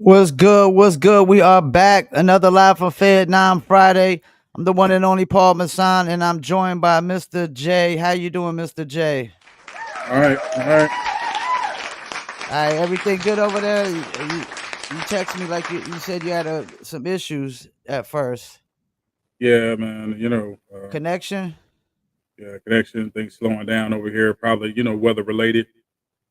What's good? What's good? We are back. Another live from Fayettenam Friday. I'm the one and only Paul Masson, and I'm joined by Mr. J. How you doing, Mr. J? All right. All right, everything good over there? You text me like you said you had some issues at first. Yeah, man. Connection? Yeah, connection things slowing down over here. Probably weather related.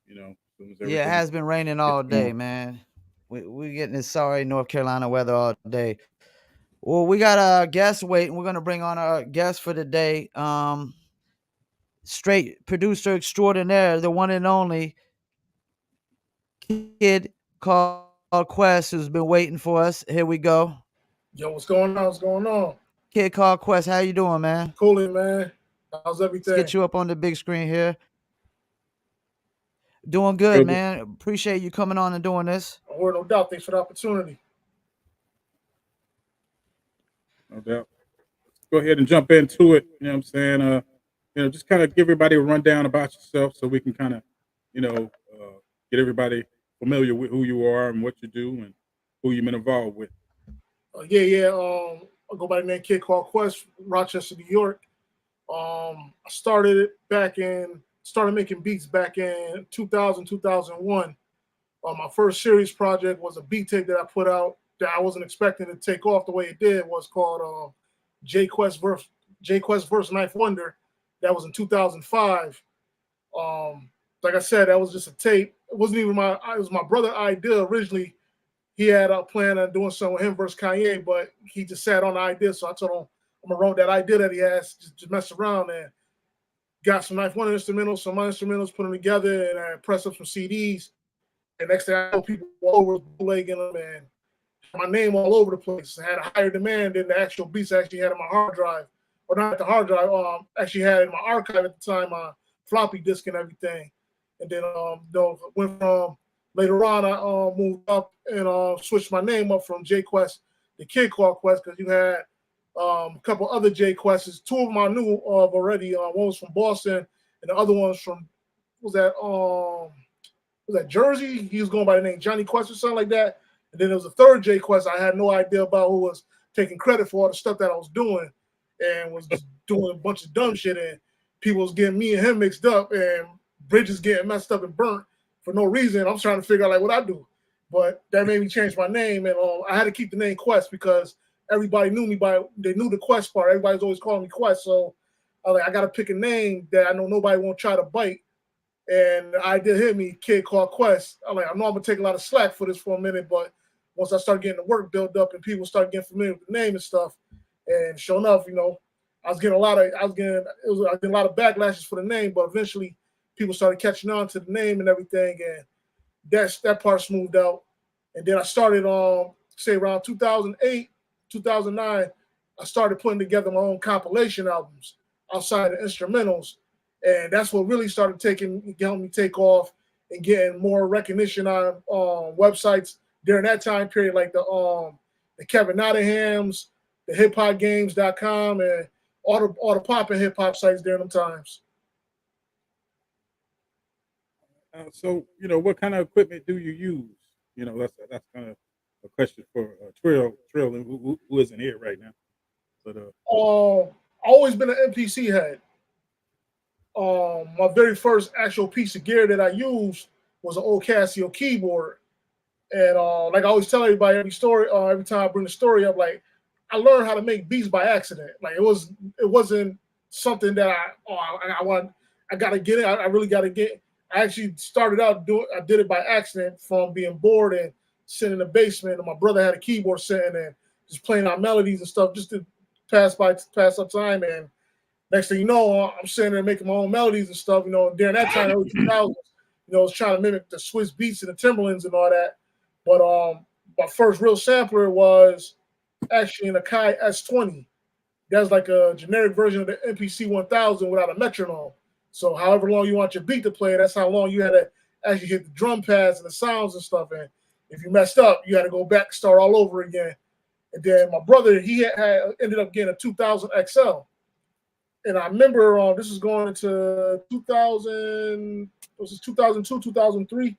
As soon as Yeah, it everything has been raining gets all going. day, man. We getting this sorry North Carolina weather all day. Well, we got a guest waiting. We're gonna bring on our guest for the day. Straight producer extraordinaire, the one and only kid called Quest, who's been waiting for us. Here we go. Yo, what's going on? What's going on? Kid called Quest, how you doing, man? Cooling, man. How's Let's get everything? you up on the big screen here. Doing good, Real good, man. Appreciate you coming on and doing this. No doubt. Thanks for the opportunity. no doubt. Go ahead and jump into it. You know what I'm saying? Just kind of give everybody a rundown about yourself so we can kind of, get everybody familiar with who you are and what you do and who you've been involved with. Yeah. I go by the name Kid called Quest, Rochester, New York. I started making beats back in 2000, 2001. My first series project was a beat tape that I put out that I wasn't expecting to take off the way it did. It was called J Quest verse Knife Wonder. That was in 2005. Like I said, that was just a tape. It wasn't even it was my brother's idea originally. He had a plan on doing something with him versus Kanye, but he just sat on the idea. So I told him I'm gonna run that idea that he has, just mess around, and got some Knife Wonder instrumentals, some other instrumentals, put them together, and I pressed up some CDs. And next thing I know, people all over bootlegging them, and my name all over the place. I had a higher demand than the actual beats I actually had on my hard drive, or not the hard drive. Actually had in my archive at the time, my floppy disk and everything. And then went from later on. I moved up and switched my name up from J Quest to Kid Called Quest, because you had a couple other J Quests. Two of them I knew of already. One was from Boston, and the other one's from was that Jersey? He was going by the name Johnny Quest or something like that. And then there was a third J Quest I had no idea about, who was taking credit for all the stuff that I was doing, and was just doing a bunch of dumb shit. And people was getting me and him mixed up, and bridges getting messed up and burnt for no reason. I'm trying to figure out like what I do. But that made me change my name, and I had to keep the name Quest because everybody knew me they knew the Quest part. Everybody's always calling me Quest. So I got to pick a name that I know nobody won't try to bite. And I did hit me, Kid Called Quest. I know I'm gonna take a lot of slack for this for a minute, but once I started getting the work built up and people started getting familiar with the name and stuff, and sure enough, I was getting a lot of backlashes for the name, but eventually people started catching on to the name and everything, and that part smoothed out. And then I started say around 2008, 2009, I started putting together my own compilation albums outside the instrumentals. And that's what really started helping me take off and getting more recognition on websites during that time period, like the Kevin Nottingham's, the hiphopgames.com, and all the pop and hip hop sites during them times. So, what kind of equipment do you use? That's kind of a question for Trill, and who isn't here right now. But Always been an MPC head. My very first actual piece of gear that I used was an old Casio keyboard. And like I always tell everybody every time I bring the story up, like I learned how to make beats by accident. Like it wasn't something that I gotta get it. I really gotta get. I actually started out I did it by accident from being bored and sitting in the basement. And my brother had a keyboard sitting and just playing out melodies and stuff just to pass up time. And next thing you know, I'm sitting there making my own melodies and stuff. During that time, early 2000s, I was trying to mimic the Swiss Beats and the Timberlands and all that. But my first real sampler was actually an Akai S20. That's like a generic version of the MPC 1000 without a metronome. So however long you want your beat to play, that's how long you had to actually hit the drum pads and the sounds and stuff. And if you messed up, you had to go back and start all over again. And then my brother, he ended up getting a 2000 XL. And I remember this was going into 2000, was this 2002, 2003?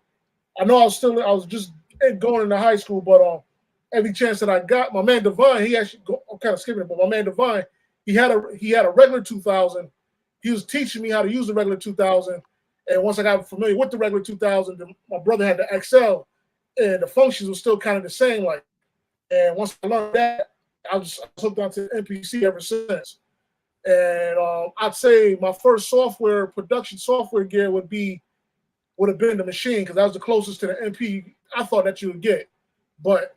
I know I was just going into high school, but every chance that I got, my man Divine, I'm kind of skipping it, but my man Divine, he had a regular 2000. He was teaching me how to use the regular 2000. And once I got familiar with the regular 2000, my brother had the XL. and the functions were still kind of the same. Like, and once I learned that, I was hooked onto MPC ever since. And I'd say my first production software gear would have been the machine, because that was the closest to the MP I thought that you would get. But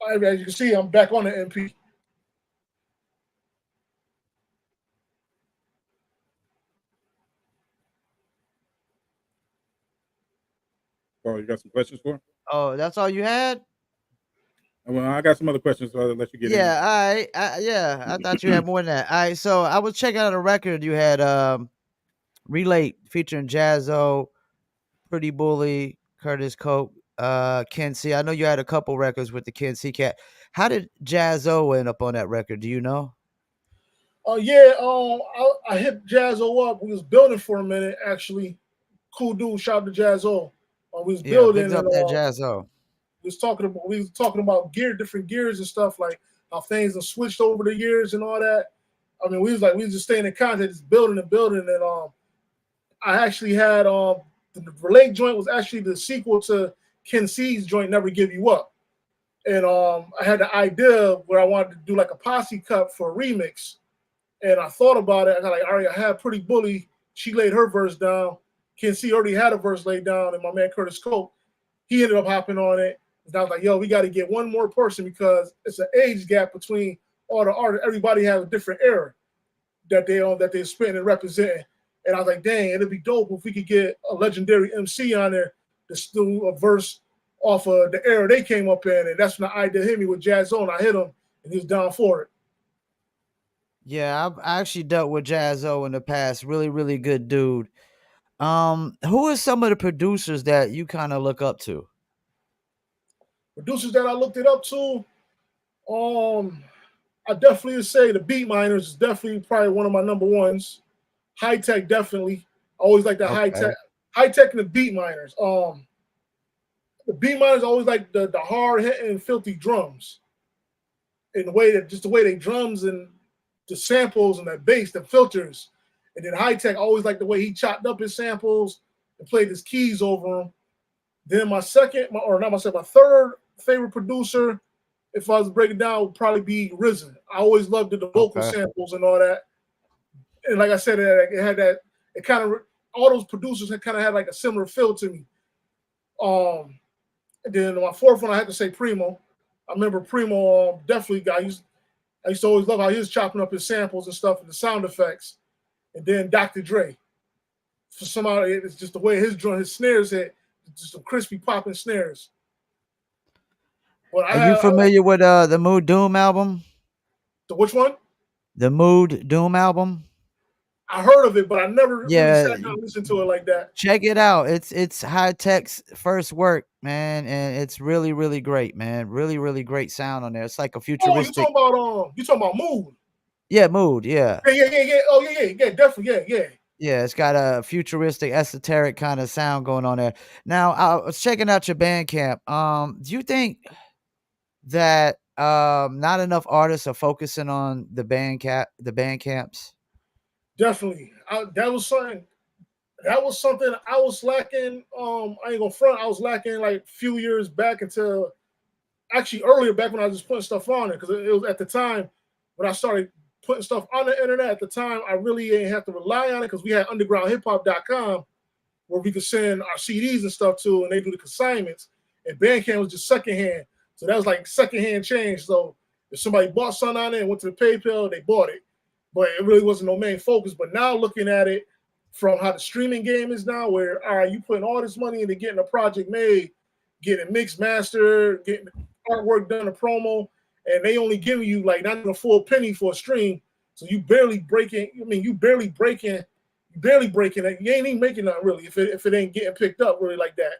as you can see, I'm back on the MP. Oh, you got some questions for him? Oh, that's all you had? Well, I got some other questions, so I'll let you get in. Yeah, all right. I thought you had more than that. All right, so I was checking out a record you had, Relate featuring Jazzo, Pretty Bully, Curtis Coke, Ken C. I know you had a couple records with the Ken C cat. How did Jazzo end up on that record? Do you know? Yeah, I hit Jazzo up. We was building for a minute, actually. Cool dude, shout out to Jazzo. We was Yeah, building, bigs up and that Jazzo. we was talking about different gears and stuff, like how things have switched over the years and all that. I mean, we was just staying in contact, just building and building. And I actually had the Relate joint was actually the sequel to Ken C's joint, Never Give You Up. And I had the idea where I wanted to do like a posse cut for a remix. And I thought about it. I got like, all right, I had Pretty Bully. She laid her verse down. Ken C already had a verse laid down, and my man Curtis Coke, he ended up hopping on it. And I was like, yo, we got to get one more person, because it's an age gap between all the artists. Everybody has a different era that they're spitting and representing. And I was like, dang, it'd be dope if we could get a legendary MC on there to do a verse off of the era they came up in. And that's when the idea hit me with Jazz On. I hit him, and he was down for it. Yeah, I actually dealt with Jazzo in the past. Really, really good dude. Who are some of the producers that you kind of look up to? Producers that I looked it up to, I definitely would say the Beat Miners is definitely probably one of my number ones. High Tech, definitely. I always like the Okay. High Tech and the Beat Miners. The Beat Miners always like the hard hitting, filthy drums, and the way they drums and the samples and that bass, the filters. And then High Tech always like the way he chopped up his samples and played his keys over them. Then my third favorite producer, if I was to break it down, would probably be Risen. I always loved the vocal samples and all that. And like I said, it had that. It kind of all those producers kind of had like a similar feel to me. And then my fourth one, I had to say Primo. I remember Primo definitely. I used to always love how he was chopping up his samples and stuff and the sound effects. And then Dr. Dre. For somebody, it's just the way his snares hit, just some crispy popping snares. But are you familiar with the Mood Doom album? Which one? The Mood Doom album. I heard of it, but I never really sat down and listened to it like that. Check it out. It's High Tech's first work, man, and it's really, really great, man. Really, really great sound on there. It's like a futuristic. Oh, you talking about Mood? Yeah, Mood. Yeah. Yeah. Oh, yeah, definitely, yeah. Yeah, it's got a futuristic, esoteric kind of sound going on there. Now, I was checking out your Bandcamp. Do you think that not enough artists are focusing on the Bandcamps? Definitely. That was something I was lacking. I ain't gonna front. I was lacking like a few years back, until actually earlier back when I was just putting stuff on it, because it was at the time when I started putting stuff on the internet. At the time, I really ain't have to rely on it, because we had undergroundhiphop.com where we could send our CDs and stuff to, and they do the consignments. And Bandcamp was just secondhand, so that was like secondhand change. So if somebody bought something on it and went to the PayPal, they bought it, but it really wasn't no main focus. But now looking at it from how the streaming game is now, where all right, you putting all this money into getting a project made, getting mixed, master, getting artwork done, a promo, and they only giving you like not even a full penny for a stream. So you barely breaking. I mean, you barely breaking it. You ain't even making nothing really if it ain't getting picked up really like that.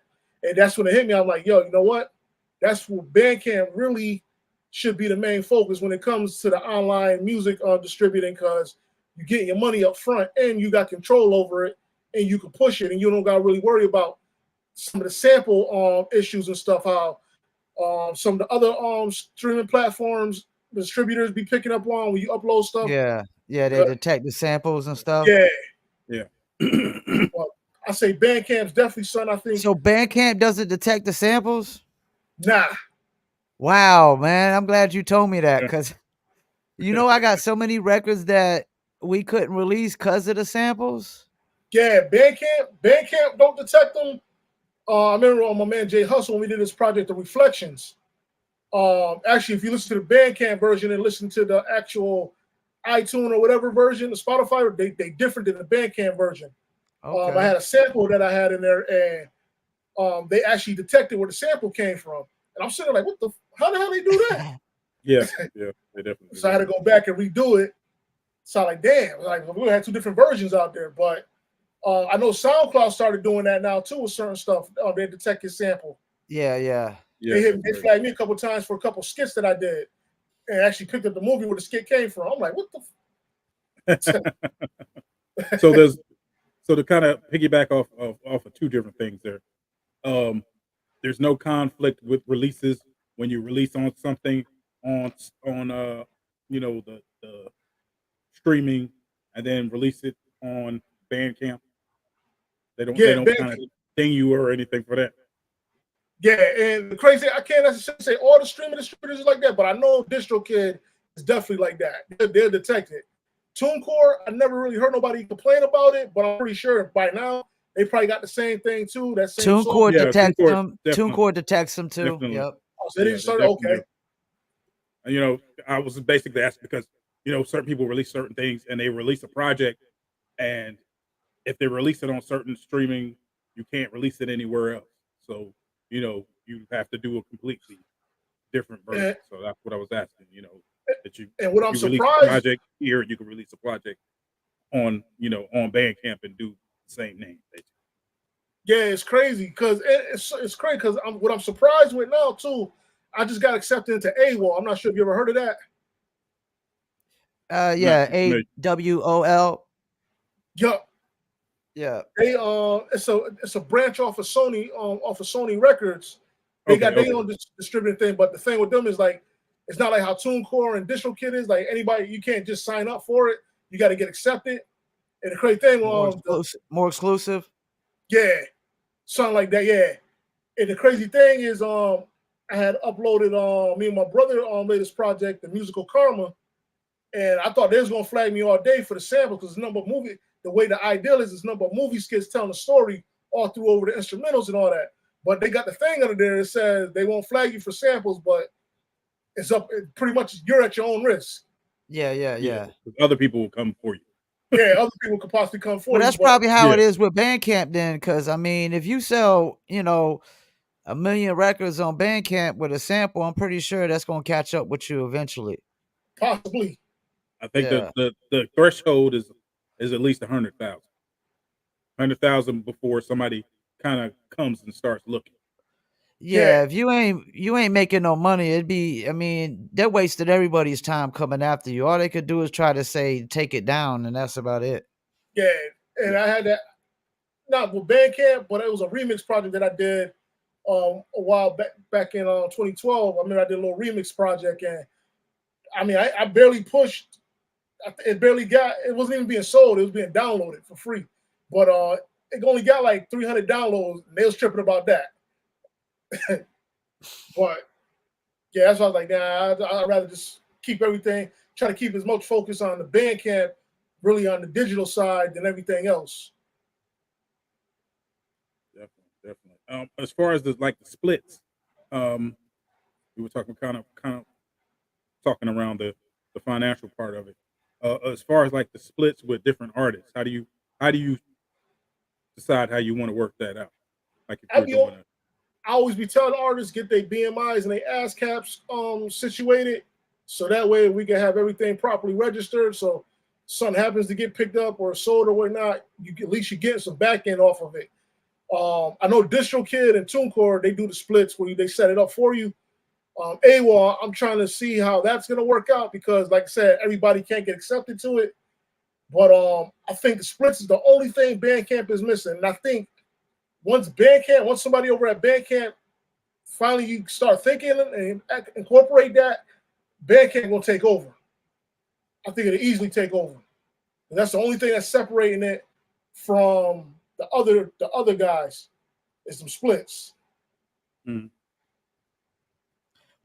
And that's when it hit me. I'm like, yo, you know what? That's what Bandcamp really should be the main focus when it comes to the online music distributing, because you get your money up front and you got control over it and you can push it, and you don't got to really worry about some of the sample issues and stuff. How some of the other streaming platforms, distributors be picking up on when you upload stuff. Yeah, they detect the samples and stuff. Yeah. Well, I say Bandcamp's definitely something I think. So Bandcamp doesn't detect the samples? Nah. Wow, man, I'm glad you told me that Yeah. because I got so many records that we couldn't release because of the samples. Yeah, Bandcamp don't detect them. I remember on my man Jay Hustle when we did this project, The Reflections. Actually, if you listen to the Bandcamp version and listen to the actual iTunes or whatever version, the Spotify, they different than the Bandcamp version. I Okay. had a sample that I had in there, and they actually detected where the sample came from. And I'm sitting there like, how the hell they do that? Yeah, they definitely So I do. had to go back and redo it. So I'm like, damn, like we had two different versions out there. But I know SoundCloud started doing that now too with certain stuff. They detect your sample. Yeah, yeah. Yeah, They flagged me a couple times for a couple skits that I did, and actually picked up the movie where the skit came from. I'm like, what the? So to kind of piggyback off of two different things there. There's no conflict with releases when you release on something on the streaming and then release it on Bandcamp. They Yeah, don't Ben, kind of ding you or anything for that. yeah, and the crazy, I can't necessarily say all the streaming distributors is like that, but I know DistroKid is definitely like that. They're detected. TuneCore, I never really heard nobody complain about it, but I'm pretty sure by now they probably got the same thing too. That same TuneCore software. Yeah, detects TuneCore them. definitely, TuneCore detects them too. definitely, Yep. So they yeah, just they started. definitely Okay, do. And I was basically asking because certain people release certain things and they release a project, and if they release it on certain streaming, you can't release it anywhere else. So you have to do a completely different version. and, So that's what I was asking. That and what if I'm you release a surprised, project here, you can release a project on on Bandcamp and do the same name. Basically. yeah, it's crazy because it's crazy because what I'm surprised with now too. I just got accepted into AWOL. I'm not sure if you ever heard of that. Not Yeah. too familiar. AWOL. Yup. Yeah. They it's a branch off of Sony Records. They Okay, got their okay, own distributing thing, but the thing with them is like it's not like how TuneCore and DistroKid is. Like anybody, you can't just sign up for it. You got to get accepted. And the crazy thing, More exclusive. yeah, something like that, yeah. And the crazy thing is, I had uploaded me and my brother latest project, the musical Karma, and I thought they was gonna flag me all day for the sample because the number of movie, the way the ideal is number of movie skits telling the story all through over the instrumentals and all that. But they got the thing under there that says they won't flag you for samples, but it's up pretty much you're at your own risk. Yeah, yeah, yeah. yeah. Other people will come for you. Yeah, other people could possibly come Well, for you, that's but probably how Yeah, it is with Bandcamp then, because I mean, if you sell, 1 million records on Bandcamp with a sample, I'm pretty sure that's gonna catch up with you eventually. possibly. I think Yeah. the threshold is at least 100,000 before somebody kind of comes and starts looking. Yeah, Yeah, if you ain't making no money, I mean, they wasted everybody's time coming after you. All they could do is try to say take it down, and that's about it. yeah. Yeah, And I had that not with Bandcamp, but it was a remix project that I did a while back in 2012. I mean, I did a little remix project, and I mean, I barely pushed. It barely got. It wasn't even being sold. It was being downloaded for free, but it only got like 300 downloads. And they was tripping about that. But yeah, that's why I was like, nah, I'd rather just keep everything. Try to keep as much focus on the Bandcamp, really on the digital side than everything else. definitely. As far as the splits, um, we were kind of talking around the financial part of it. As far as like the splits with different artists, how do you decide how you want to work that out? Like if I you're be doing a I always be telling artists get their BMIs and their ASCAPs situated, so that way we can have everything properly registered. So something happens to get picked up or sold or whatnot, at least you get some back end off of it. I know DistroKid and TuneCore they do the splits where they set it up for you. AWOL, I'm trying to see how that's gonna work out because, like I said, everybody can't get accepted to it. But I think the splits is the only thing Bandcamp is missing. And I think once somebody over at Bandcamp finally you start thinking and incorporate that, Bandcamp will take over. I think it'll easily take over. And that's the only thing that's separating it from the other guys is some splits. mm,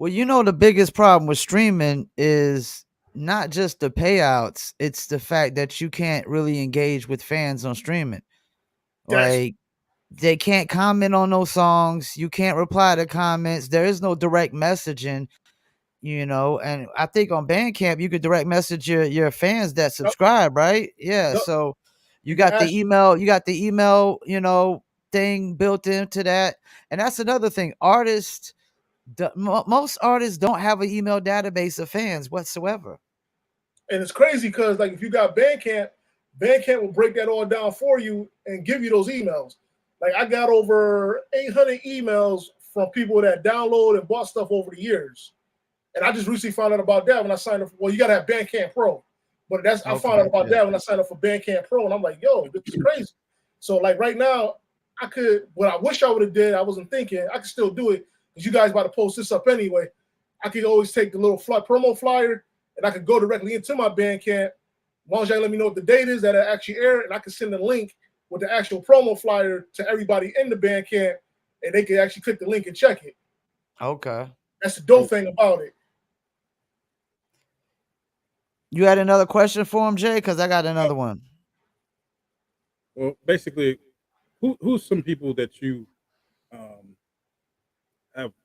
Well, you know, the biggest problem with streaming is not just the payouts, it's the fact that you can't really engage with fans on streaming. That's Like, they can't comment on those songs. You can't reply to comments. There is no direct messaging, you know. And I think on Bandcamp you could direct message your fans that Yup, subscribe, right? Yeah. yup. So you You can got the actually, email, you know, thing built into that. And that's another thing. Most artists don't have an email database of fans whatsoever. and it's crazy because like if you got Bandcamp, Bandcamp will break that all down for you and give you those emails. Like I got over 800 emails from people that download and bought stuff over the years. And I just recently found out about that when I signed up. Well, you gotta have Bandcamp Pro, but that's I found out Okay. about Yeah. that when I signed up for Bandcamp Pro, and I'm like, yo, this is crazy. So like right now, I could. What I wish I would have did, I wasn't thinking. I could still do it because you guys about to post this up anyway. I could always take the little promo flyer, and I could go directly into my Bandcamp. As long as y'all let me know what the date is that it actually aired, and I can send a link with the actual promo flyer to everybody in the Bandcamp, and they can actually click the link and check it. Okay. That's the dope thing about it. You had another question for him, Jay? Because I got another one. Well, basically, who's some people that you um,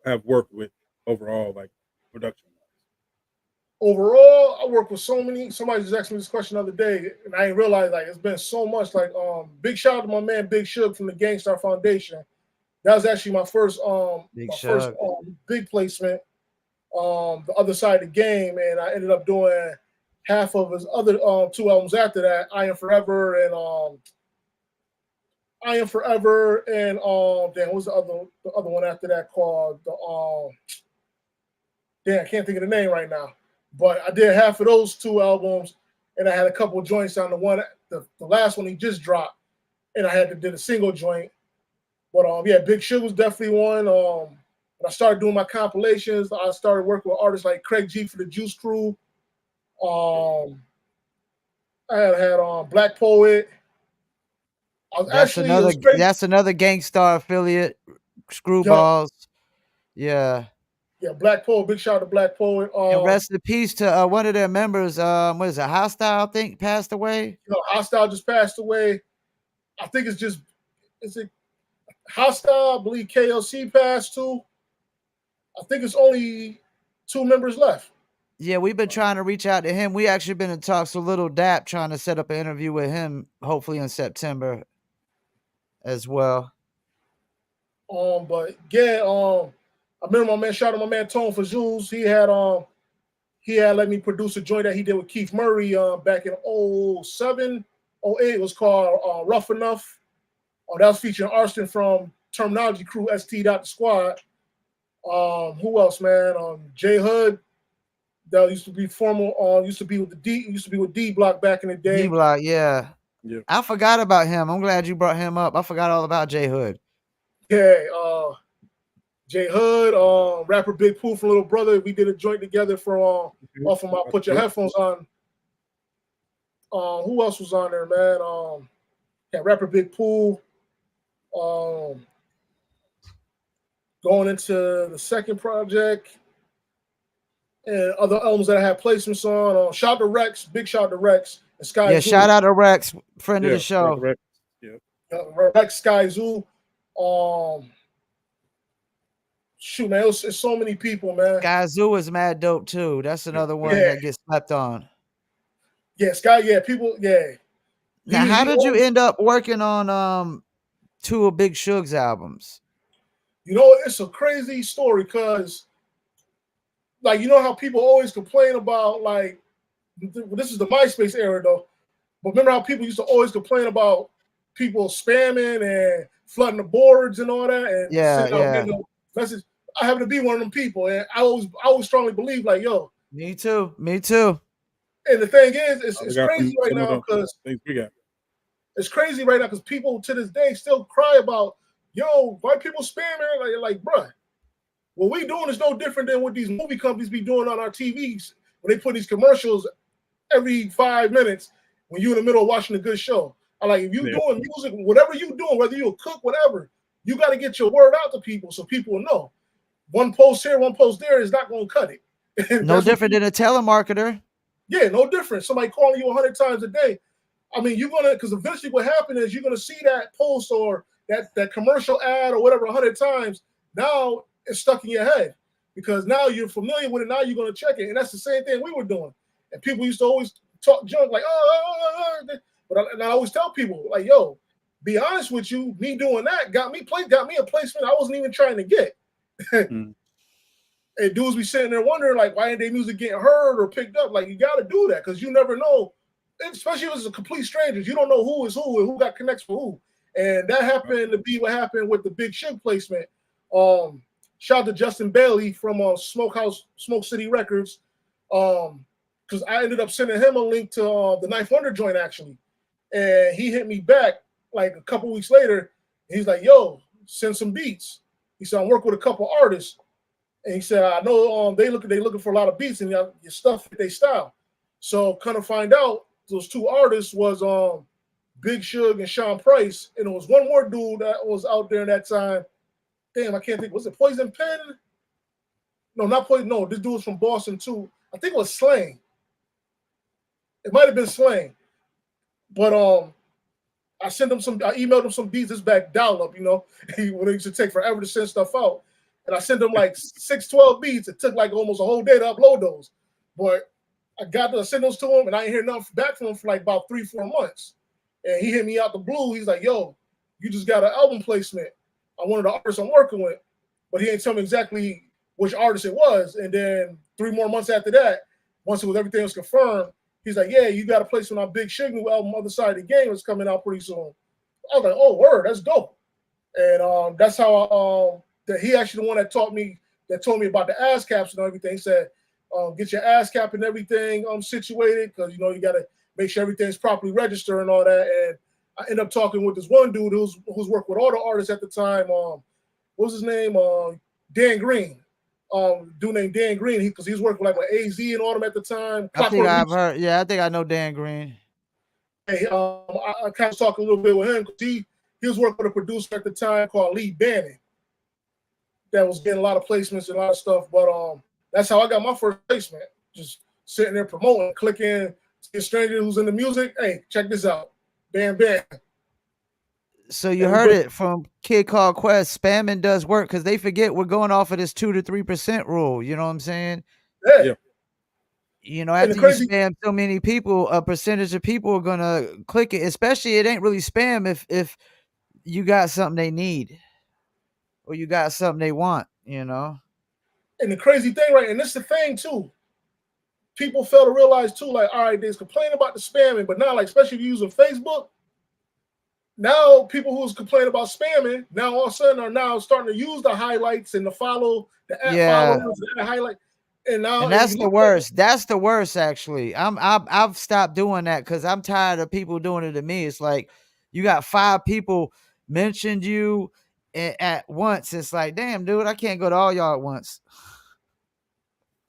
have worked with overall, like production? Overall, I work with so many. Somebody just asked me this question the other day, and I didn't realize like it's been so much. Like, big shout out to my man Big Shug from the Gangstar Foundation. That was actually Big my first Shug. big placement, the other side of the game, and I ended up doing half of his other two albums after that, I Am Forever, and damn, what was the other one after that called damn, I can't think of the name right now. But I did half of those two albums, and I had a couple of joints on the last one he just dropped, and I had to did a single joint. But yeah, Big Shug was definitely one. When I started doing my compilations, I started working with artists like Craig G for the Juice Crew. Um, I had Black Poet. I was actually, it was great. That's another Gangstar affiliate. Yup, Screwballs. Yeah. yeah, Black Poet. Big shout out to Black Poet. And rest in peace to one of their members. What is it? Hostile, I think, passed away. Hostile just passed away. I think is it Hostile? I believe KLC passed too. I think it's only two members left. Yeah, we've been trying to reach out to him. We actually been in talks with Little Dap, trying to set up an interview with him, hopefully in September as well. But yeah, I remember my man, shout out my man Tone for Jules. He had let me produce a joint that he did with Keith Murray back in 07, 08. It was called Rough Enough. That was featuring Arston from Terminology Crew, ST. Squad. Who else, man? J Hood, that used to be used to be with D Block back in the D day. Block, yeah. Yeah. I forgot about him. I'm glad you brought him up. I forgot all about J Hood. Yeah, J Hood, rapper Big Pooh from Little Brother. We did a joint together for off of my Put Your Headphones On. Who else was on there, man? Yeah, rapper Big Pooh. Going into the second project and other albums that I had placements on. Shout out to Rex, big shout out to Rex and Sky Yeah, Zoo. shout out to Rex, friend of Yeah, the show. correct. Yeah. Rex, Sky Zoo. Shoot, man, it's so many people, man. Sky Zoo is mad dope too. That's another one Yeah. that gets slept on. Yeah, Sky, yeah, people, yeah. Now, how He did you always, end up working on two of Big Shug's albums? you know, it's a crazy story because, like, you know how people always complain about, like, this is the MySpace era, though. But remember how people used to always complain about people spamming and flooding the boards and all that, and Yeah, sending out yeah. random message. I happen to be one of them people, and I always strongly believe, like, yo. Me too. Me too. And the thing is, it's got crazy right some of now the because things we got. it's crazy right now because people to this day still cry about, yo, why people spamming? Like, bruh, what we doing is no different than what these movie companies be doing on our TVs when they put these commercials every 5 minutes when you're in the middle of watching a good show. I like if you doing music, whatever you doing, whether you a cook, whatever, you got to get your word out to people so people will know. one post here, one post there is not going to cut it. No different than a telemarketer. Yeah, no different. Somebody calling you 100 times a day. I mean, you're gonna, because eventually what happens is you're gonna see that post or that commercial ad or whatever 100 times. Now it's stuck in your head because now you're familiar with it. Now you're gonna check it, and that's the same thing we were doing. And people used to always talk junk like, but I always tell people like, yo, be honest with you, me doing that got me a placement I wasn't even trying to get. And dudes be sitting there wondering like, why ain't their music getting heard or picked up? Like, you got to do that because you never know, especially if it's a complete stranger. You don't know who is who and who got connects for who. And that happened to be what happened with the Big Shug placement. Shout out to Justin Bailey from Smoke City Records. Because I ended up sending him a link to the Ninth Wonder joint actually. And he hit me back like a couple weeks later. He's like, yo, send some beats. He said, I'm working with a couple artists. And he said, I know they looking for a lot of beats and your stuff fit their style. So kind of find out those two artists was Big Shug and Sean Price. And there was one more dude that was out there in that time. Damn, I can't think. Was it Poison Pen? No, not Poison. No, this dude was from Boston too. I think it was Slang. It might have been Slang. But I emailed him some beats. This back dial up, when it used to take forever to send stuff out. And I sent him like 612 beats. It took like almost a whole day to upload those. But I got to send those to him, and I didn't hear nothing back from him for like about 3-4 months. And he hit me out the blue. He's like, yo, you just got an album placement on one of the artists I'm working with. But he ain't tell me exactly which artist it was. And then 3 more months after that, once everything was confirmed, he's like, yeah, you got a placement on Big Shug new album, Other Side of the Game, is coming out pretty soon. I was like, oh, word, that's dope. And that's how that he actually the one that told me about the ass caps and everything. He said, get your ass cap and everything situated because you got to make sure everything's properly registered and all that. And I ended up talking with this one dude who's worked with all the artists at the time. What was his name? Dan Green. Dude named Dan Green. Because he's working with AZ and all them at the time. I think I've heard. Yeah, I think I know Dan Green. Hey, I kind of talked a little bit with him because he was working with a producer at the time called Lee.sten.to. That was getting a lot of placements and a lot of stuff, but that's how I got my first placement. Just sitting there promoting, clicking, see a stranger who's in the music. Hey, check this out, bam, bam. So you heard it from Kid Called Quest. Spamming does work because they forget we're going off of this 2 to 3% rule. You know what I'm saying? Yeah. After you spam so many people, a percentage of people are gonna click it. Especially, it ain't really spam if you got something they need. Or you got something they want, And the crazy thing, right? And this is the thing too. People fail to realize too, like, all right, there's complaining about the spamming, but now, like, especially if you're using Facebook, now people who's complaining about spamming, now all of a sudden are now starting to use the highlights and the follow, the followers, the highlight. And that's the worst. That's the worst, actually. I've stopped doing that because I'm tired of people doing it to me. It's like you got 5 people mentioned you at once. It's like, damn, dude, I can't go to all y'all at once.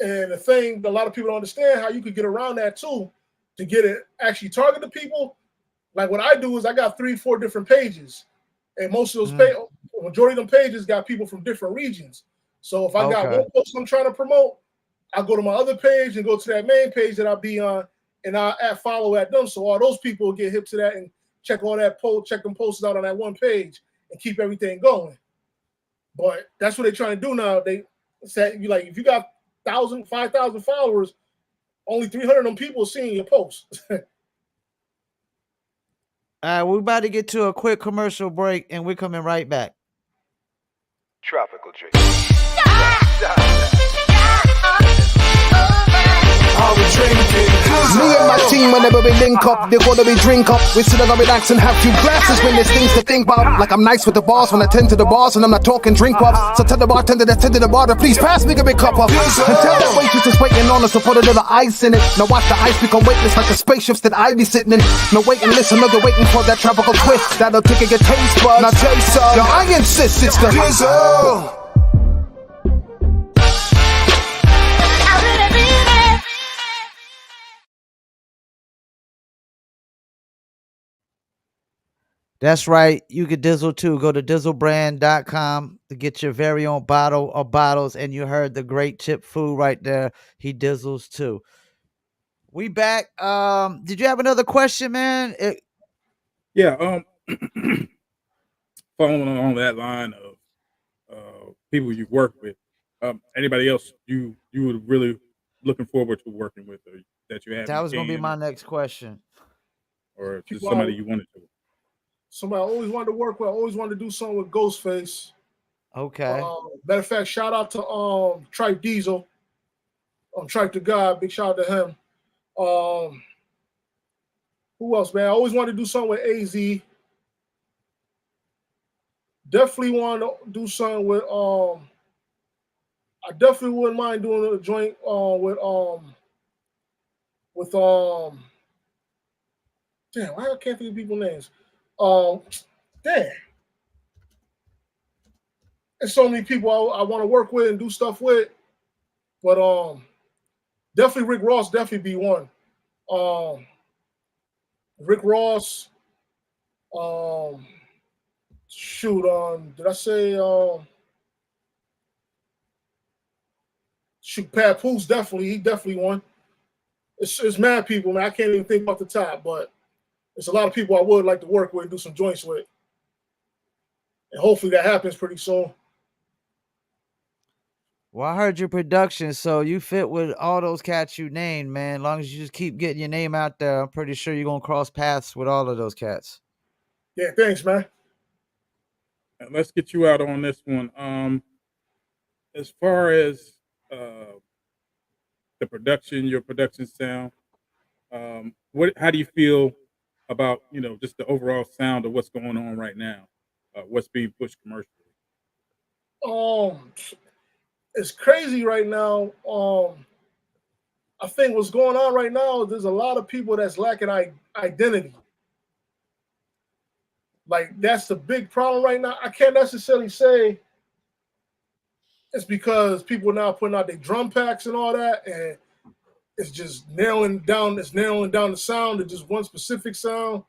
And the thing, a lot of people don't understand how you could get around that too, to get it actually target the people. Like what I do is I got 3-4 different pages, and most of those majority of them pages got people from different regions. So if I got one post I'm trying to promote, I go to my other page and go to that main page that I'll be on, and I'll add follow at them. So all those people get hip to that and check all that check them posts out on that one page and keep everything going. But that's what they're trying to do now. They say, if you got 5,000 followers, only 300 of them people are seeing your posts. All right, we're about to get to a quick commercial break, and we're coming right back. Tropical drink. Are we drinking? Me and my team, whenever we link up, they're gonna be drink up. We sit down and relax and have few glasses when there's things to think about. Like I'm nice with the boss when I tend to the bars and I'm not talking drink up. So tell the bartender that's tending the bar to please pass me a big cup up. And tell that waitress that's waiting on us to put a little ice in it. Now watch the ice become weightless like the spaceships that I be sitting in. No wait and listen, no, they're waiting for that tropical twist that'll tickle your taste buds. Now taste some. Yo, I insist it's the drizzle. That's right. You could dizzle too. Go to dizzlebrand.com to get your very own bottle or bottles. And you heard the great Chip Food right there. He dizzles too. We back. Did you have another question, man? Yeah. Following along that line of people you've worked with, anybody else you were really looking forward to working with, or that you have That in was gonna be can, my next question. or just somebody People, you wanted to? somebody I always wanted to work with. I always wanted to do something with Ghostface. Okay. Matter of fact, shout out to Tripe Diesel, Tripe the God. Big shout out to him. Who else, man? I always wanted to do something with AZ. Definitely want to do something with I definitely wouldn't mind doing a joint with damn, why I can't think of people's names. Um damn. There's so many people I want to work with and do stuff with. But definitely Rick Ross definitely be one. Um Rick Ross, um shoot, did I say shoot Papoose definitely, he definitely won. It's mad people, man. I can't even think off the top, but there's a lot of people I would like to work with and do some joints with. And hopefully that happens pretty soon. Well, I heard your production, so you fit with all those cats you named, man. As long as you just keep getting your name out there, I'm pretty sure you're gonna cross paths with all of those cats. Yeah, thanks, man. Let's get you out on this one. As far as uh, the production, your production sound, how do you feel about just the overall sound of what's going on right now? What's being pushed commercially? Um, it's crazy right now. I think what's going on right now is there's a lot of people that's lacking identity. Like that's the big problem right now. I can't necessarily say it's because people are now putting out their drum packs and all that, and it's just narrowing down. It's narrowing down the sound to just one specific sound.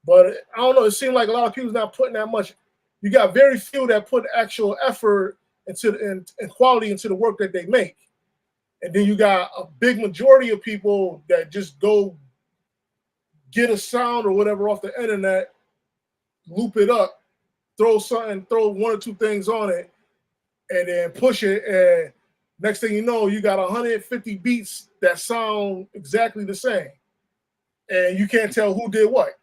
But I don't know. It seems like a lot of people's not putting that much. You got very few that put actual effort and quality into the work that they make. And then you got a big majority of people that just go get a sound or whatever off the internet, loop it up, throw one or two things on it, and then push it. And next thing you know, you got 150 beats that sound exactly the same. And you can't tell who did what.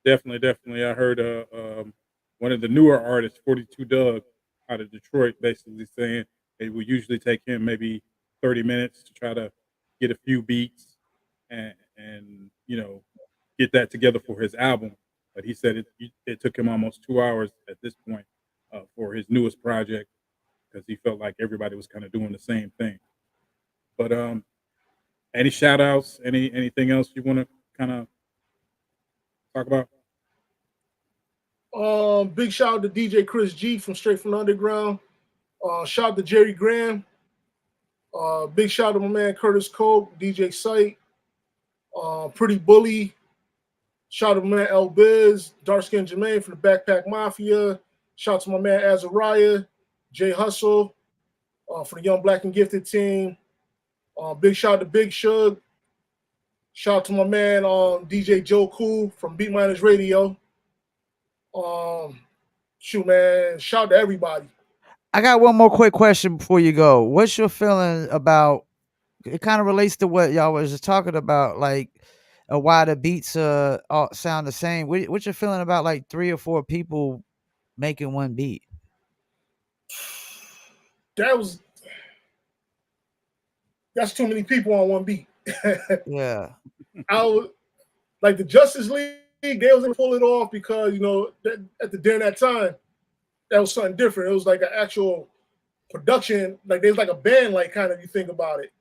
Definitely. I heard one of the newer artists, 42 Doug, out of Detroit, basically saying it would usually take him maybe 30 minutes to try to get a few beats and get that together for his album. But he said it took him almost 2 hours at this point for his newest project because he felt like everybody was kind of doing the same thing. But any shout outs, anything else you want to kind of talk about? Big shout out to DJ Chris G from Straight from the Underground. Shout out to Jerry Graham. Big shout out to my man Curtis Coke, DJ Sight, Pretty Bully. Shout out to my man El Biz, Dark Skin Jermaine from the Backpack Mafia. Shout out to my man Azariah, Jay Hustle for the Young Black and Gifted team. Big shout out to Big Shug. Shout out to my man DJ Joe Cool from Beat Miners Radio. Shoot, man. Shout out to everybody. I got one more quick question before you go. What's your feeling about? It kind of relates to what y'all was just talking about, like why the beats all sound the same. What's your feeling about like 3 or 4 people making one beat? That's too many people on one beat. Yeah. I was like the Justice League, they was able to pull it off because during that time, that was something different. It was like an actual production, like there's like a band, like kind of you think about it.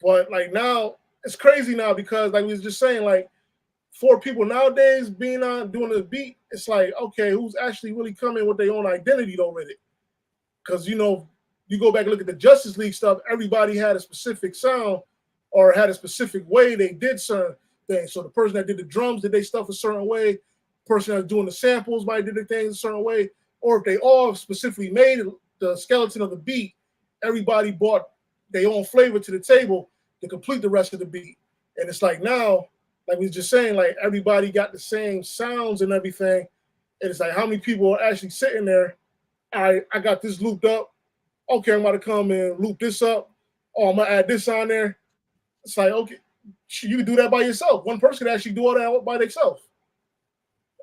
But like now, it's crazy now because like we was just saying, like 4 people nowadays being on doing the beat, it's like, okay, who's actually really coming with their own identity though with it? Because you go back and look at the Justice League stuff, everybody had a specific sound or had a specific way they did certain things. So the person that did the drums did they stuff a certain way, person that's doing the samples might do the things a certain way, or if they all specifically made the skeleton of the beat, everybody brought their own flavor to the table to complete the rest of the beat. And it's like now, like we was just saying, like everybody got the same sounds and everything. And it's like how many people are actually sitting there. I got this looped up. Okay, I'm about to come and loop this up. Oh, I'm gonna add this on there. It's like, okay, you can do that by yourself. One person can actually do all that by themselves.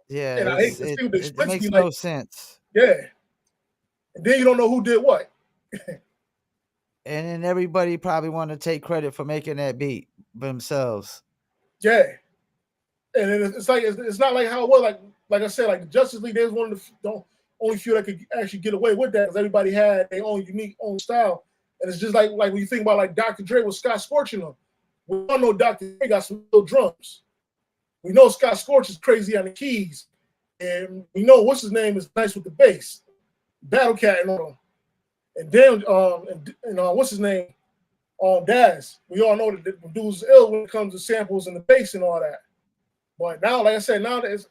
Yeah, And I hate to see what the it splits makes be like. no sense. Yeah. And then you don't know who did what. And then everybody probably want to take credit for making that beat themselves. Yeah. And then it's like it's not like how it was. Like I said, like the Justice League, they was one of the only few that could actually get away with that because everybody had their own unique own style. And it's just like when you think about like Dr. Dre with Scott Storch in them. We all know Dr. Dre got some little drums. We know Scott Storch is crazy on the keys. And we know what's his name is nice with the bass. Battle Cat and all. And then what's his name? Daz. We all know that the dude's ill when it comes to samples and the bass and all that. But now, like I said, now it's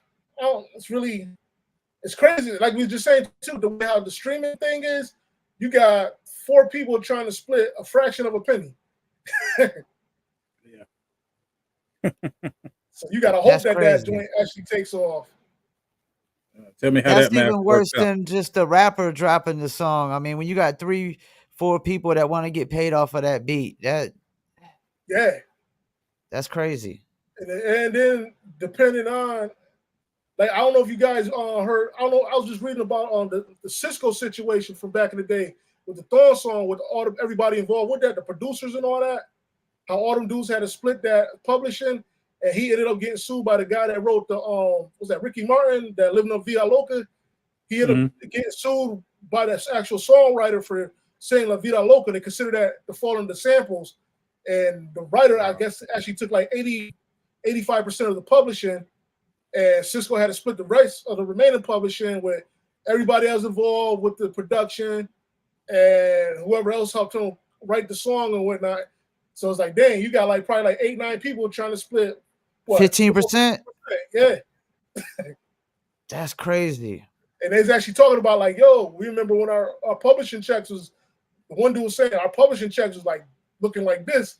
crazy. Like we were just saying too, the way how the streaming thing is, you got 4 people trying to split a fraction of a penny. Yeah. So you got to hope that joint actually takes off. Tell me how That's that math even worse works out. than just the rapper dropping the song. I mean, when you got 3, 4 people that want to get paid off of that beat, that's crazy. And then depending on, like, I don't know if you guys heard. I don't know. I was just reading about the Cisco situation from back in the day with the Thorn song, with everybody involved with that, the producers and all that. How all them dudes had to split that publishing, and he ended up getting sued by the guy that wrote the was that Ricky Martin that lived on Villa Loca. He ended up getting sued by that actual songwriter for saying La Vida Loca. They consider that to fall into samples, and the writer, I guess, actually took like 85% of the publishing. And Cisco had to split the rest of the remaining publishing with everybody else involved with the production and whoever else helped him write the song and whatnot. So it's like, dang, you got like probably like 8, 9 people trying to split what 15%? Yeah. That's crazy. And they's actually talking about like, yo, we remember when our publishing checks was, the one dude was saying our publishing checks was like looking like this.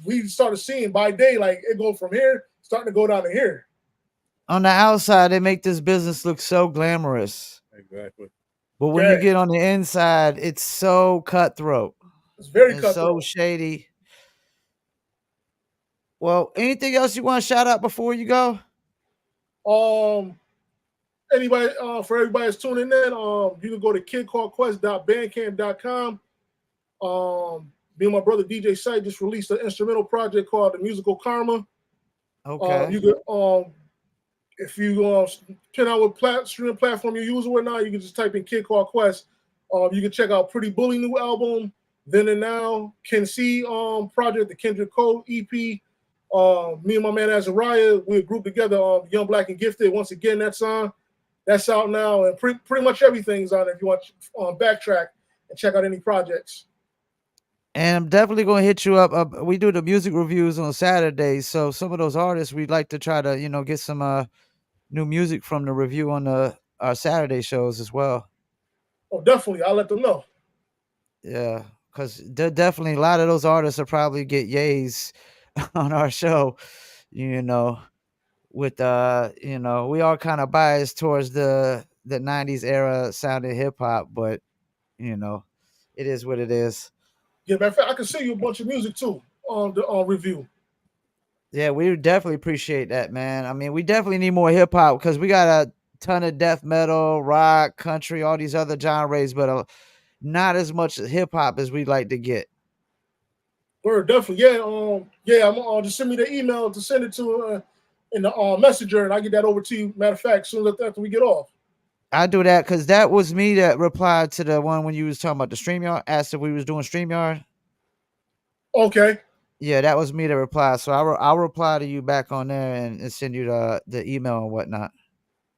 We started seeing by day, like it go from here, starting to go down to here. On the outside, they make this business look so glamorous. Exactly. But when you get on the inside, it's so cutthroat. It's very cutthroat. So shady. Well, anything else you want to shout out before you go? Anybody, for everybody that's tuning in, you can go to kidcallquest.bandcamp.com. Me and my brother DJ Sight just released an instrumental project called The Musical Karma. Okay. You could, if you depending on what streaming platform you use or not, you can just type in Kid Called Quest. You can check out Pretty Bully new album, Then and Now, Ken C project, the Kendrick Cole EP. Me and my man Azariah, we grouped together Young Black and Gifted. Once again, that's out now, and pretty much everything's on it if you want to backtrack and check out any projects. And I'm definitely going to hit you up. We do the music reviews on Saturdays, so some of those artists we'd like to try to, get some new music from the review on our Saturday shows as well. Oh, definitely. I'll let them know. Yeah, because definitely a lot of those artists will probably get yays on our show, with we are kind of biased towards the 90s era sounding hip hop, but it is what it is. Yeah, matter of fact, I can send you a bunch of music too on the review. Yeah, we would definitely appreciate that, man. I mean, we definitely need more hip hop because we got a ton of death metal, rock, country, all these other genres, but not as much hip hop as we'd like to get. We're definitely, I'm just send me the email to send it to in the messenger, and I get that over to you. Matter of fact, soon after we get off. I do that because that was me that replied to the one when you was talking about the StreamYard, asked if we was doing StreamYard. Okay. Yeah, that was me to reply. So I'll reply to you back on there and send you the email and whatnot.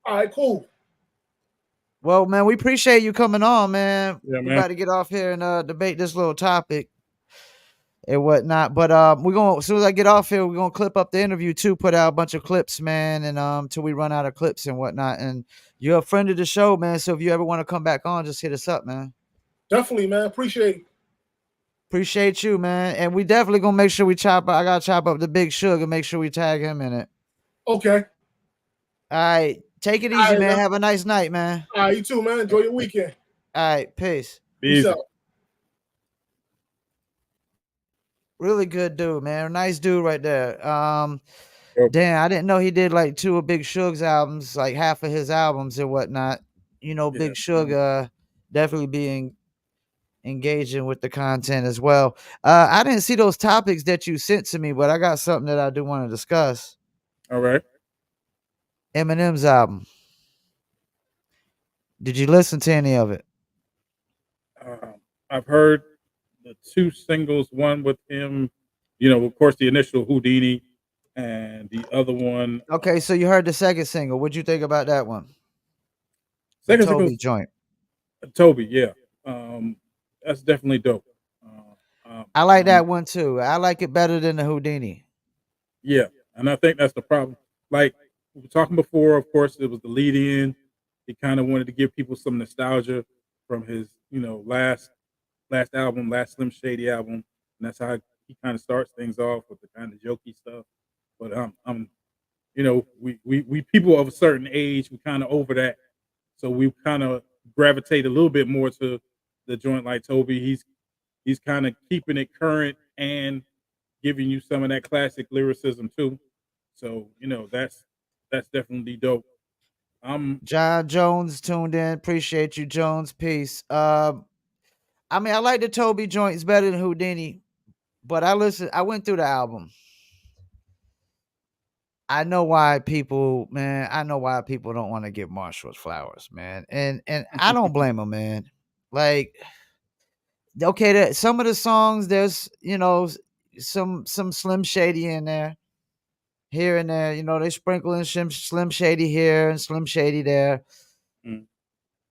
All right, cool. Well, man, we appreciate you coming on, man. Yeah, We're about to get off here and debate this little topic. and whatnot. But we're gonna as soon as I get off here, we're gonna clip up the interview too, put out a bunch of clips, man, and till we run out of clips and whatnot. And you're a friend of the show, man. So if you ever want to come back on, just hit us up, man. Definitely, man. Appreciate it. Appreciate you, man. And we definitely gonna make sure we chop. I gotta chop up the Big Sugar. Make sure we tag him in it. Okay. All right, take it All easy, right, man. man. Have a nice night, man. All right, you too, man. Enjoy your weekend. All right, peace. Peace Easy. out. Really good dude, man. Nice dude right there. Yep. Damn, I didn't know he did like 2 of Big Suge's albums, like half of his albums and whatnot. You know, Yeah. Big Suge definitely being engaging with the content as well. I didn't see those topics that you sent to me, but I got something that I do want to discuss. All right. Eminem's album. Did you listen to any of it? I've heard the 2 singles, one with him, of course, the initial Houdini, and the other one. Okay, so you heard the second single. What'd you think about that one? The Second single Toby joint. Toby, yeah. That's definitely dope. I like that one too. I like it better than the Houdini. Yeah, and I think that's the problem. Like we were talking before, of course, it was the lead in. He kind of wanted to give people some nostalgia from his, last album, last Slim Shady album, and that's how he kind of starts things off with the kind of jokey stuff. But we people of a certain age, we kind of over that, so we kind of gravitate a little bit more to the joint like Toby. He's kind of keeping it current and giving you some of that classic lyricism too. So that's definitely dope. John Jones tuned in. Appreciate you, Jones. Peace. I mean, I like the Toby joints better than Houdini, but I went through the album. I know why people don't want to give Marshall's flowers, man. And I don't blame them, man. Like, okay, some of the songs, there's, some Slim Shady in there. Here and there, they sprinkle in Slim Shady here and Slim Shady there. Mm.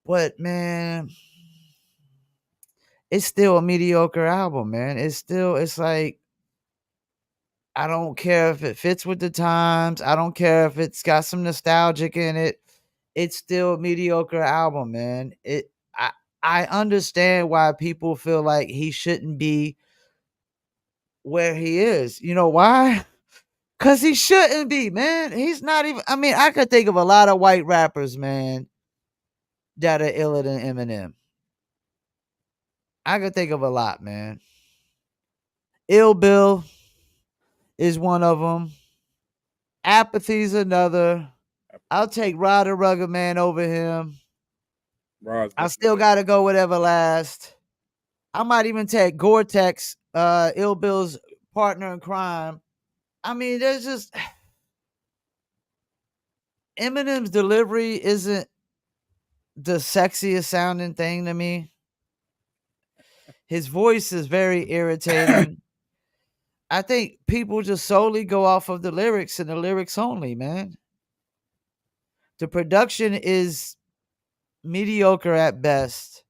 But man, it's still a mediocre album, man. It's like, I don't care if it fits with the times. I don't care if it's got some nostalgic in it. It's still a mediocre album, man. I understand why people feel like he shouldn't be where he is. You know why? Cause he shouldn't be, man. He's not even. I mean, I could think of a lot of white rappers, man, that are iller than Eminem. I could think of a lot, man. Ill Bill is one of them. Apathy's another. I'll take Rod the Rugged Man over him. I still gotta go with Everlast. I might even take Gore-Tex, Ill Bill's partner in crime. I mean, there's just Eminem's delivery isn't the sexiest sounding thing to me. His voice is very irritating. I think people just solely go off of the lyrics and the lyrics only, man. The production is mediocre at best.